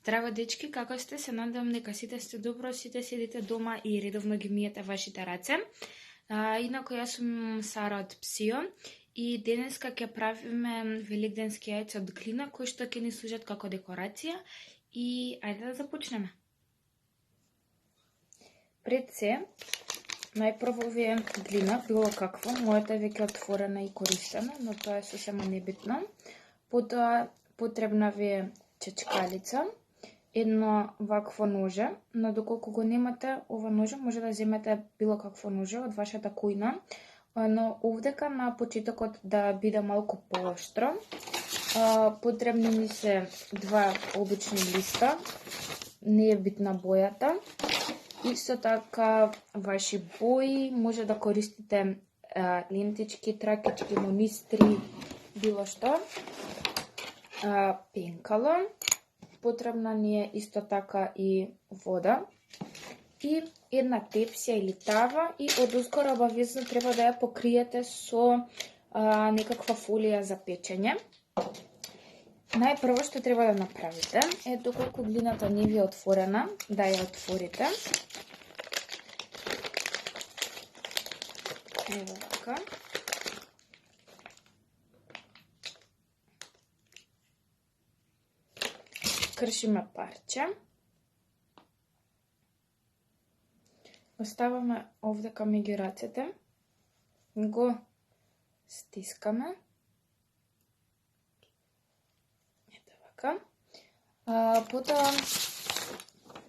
Здраво, дечки, како сте? Се надевам дека сите сте добро, сите седите дома и редовно ги миете вашите раце. Инако, јас сум Сара од Псио и денеска ќе правиме великденски јајца од глина, кои што ќе ни служат како декорација и ајде да започнеме. Пред се, најпрво овие глина, било какво, мојата е веќе отворена и користена, но тоа е сосема небитно. Потоа потребна ви е чечкалица, едно вакво ноже, но доколку го немате ова ноже, може да земете било какво ноже од вашата кујна, но овдека на почетокот да биде малку поостро, потребни ни се два обични листа, не е битна бојата, исто така ваши бои, може да користите лентички, тракички, монистри, било што, пенкало, потребна ни е исто така и вода и една тепсија или тава и одозгора обавезно треба да ја покриете со некаква фолија за печење. Најпрво што треба да направите е доколку глината не ви е отворена, да ја отворите. Ево така. Кршиме парче. Оставаме овдека меѓу рацете. Го стискаме. Ето вака. Потоа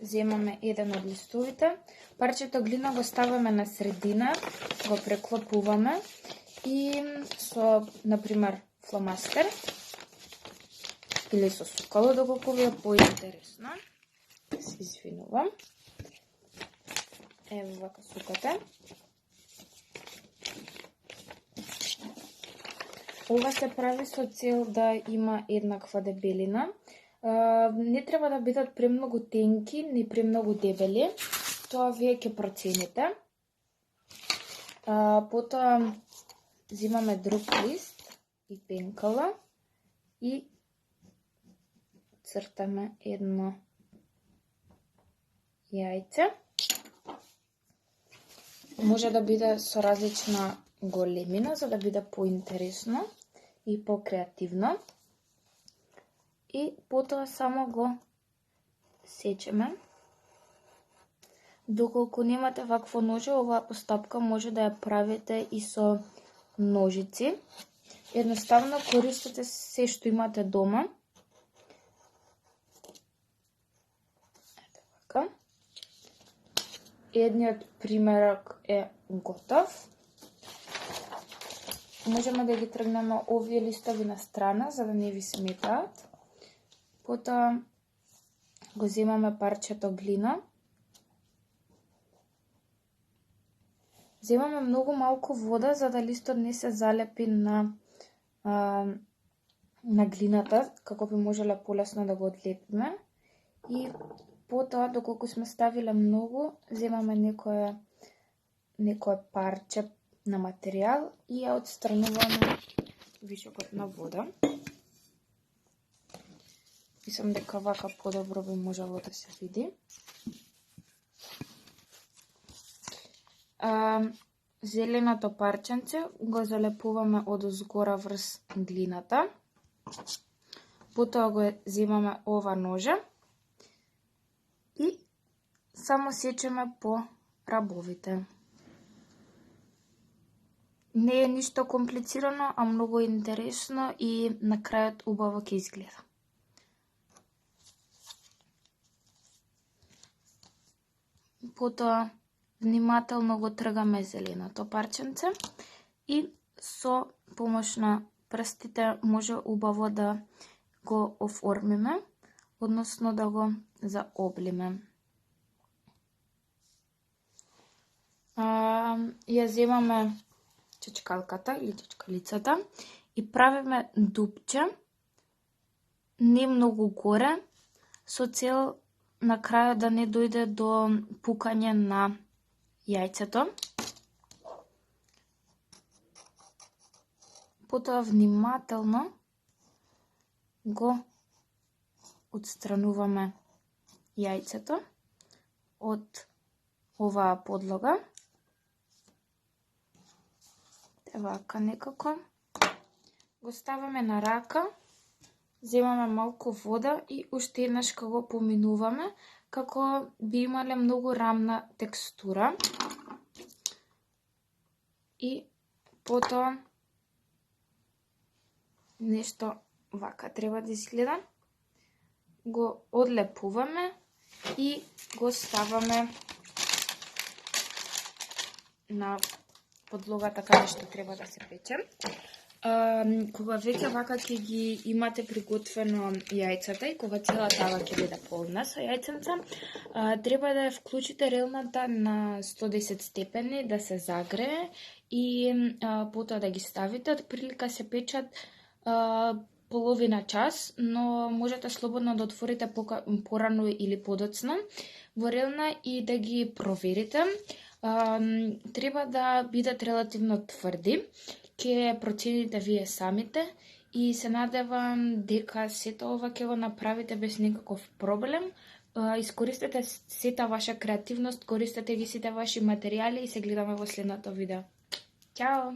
земаме еден од листовите. Парчето глина го ставаме на средина, го преклопуваме и со, например, фломастер или со сукало, доколку ви е поинтересно. Се извинувам. Ево вака сукате. Ова се прави со цел да има еднаква дебелина. Не треба да бидат премногу тенки, ни премногу дебели. Тоа вие ќе процените. Потоа земаме друг лист и пенкала и цртаме едно јајце. Може да биде со различна големина, за да биде поинтересно и покреативно. И потоа само го сечеме. Доколку немате вакво ноже, оваа постапка може да ја правите и со ножици. Едноставно користете се што имате дома. Едниот примерок е готов. Можеме да ги тргнеме овие листови на страна, за да не ви сметаат. Потоа го земаме парчето глина. Земаме многу малку вода, за да листот не се залепи на глината, како би можеле полесно да го одлепиме. И потоа, доколку сме ставиле многу, земаме некое парче на материјал и ја отстрануваме вишокот на вода. Мислам дека вака подобро би можело да се види. Зеленото парченце го залепуваме одозгора врз глината. Потоа го земаме ова ноже и само сечеме по рабовите. Не е ништо комплицирано, а многу интересно и на крајот убаво ќе изгледа. Потоа внимателно го тргаме зеленото парченце и со помош на прстите може убаво да го оформиме, односно да го заоблиме. Ја земаме чечкалката или чечкалицата и правиме дупче, не многу горе, со цел на крајот да не дојде до пукање на јајцето. Потоа внимателно го отстрануваме јајцето од оваа подлога. Вака некако. Го ставаме на рака, земаме малку вода и уште еднаш го поминуваме, како би имале многу рамна текстура. И потоа нешто вака треба да изгледа. Го одлепуваме и го ставаме на подлогата каде што треба да се пече. Кога веќе вака ќе ги имате приготвено јајцата и кога цела тава ќе биде полна со јајценца, треба да ја вклучите релната на 110 степени да се загрее и потоа да ги ставите. Од прилика се печат половина час, но можете слободно да отворите порано или подоцна во релна и да ги проверите. Треба да бидат релативно тврди, ќе процените вие самите и се надевам дека сето ова ќе го направите без никаков проблем. Искористете сета ваша креативност, користете ги сите ваши материјали и се гледаме во следното видео. Чао!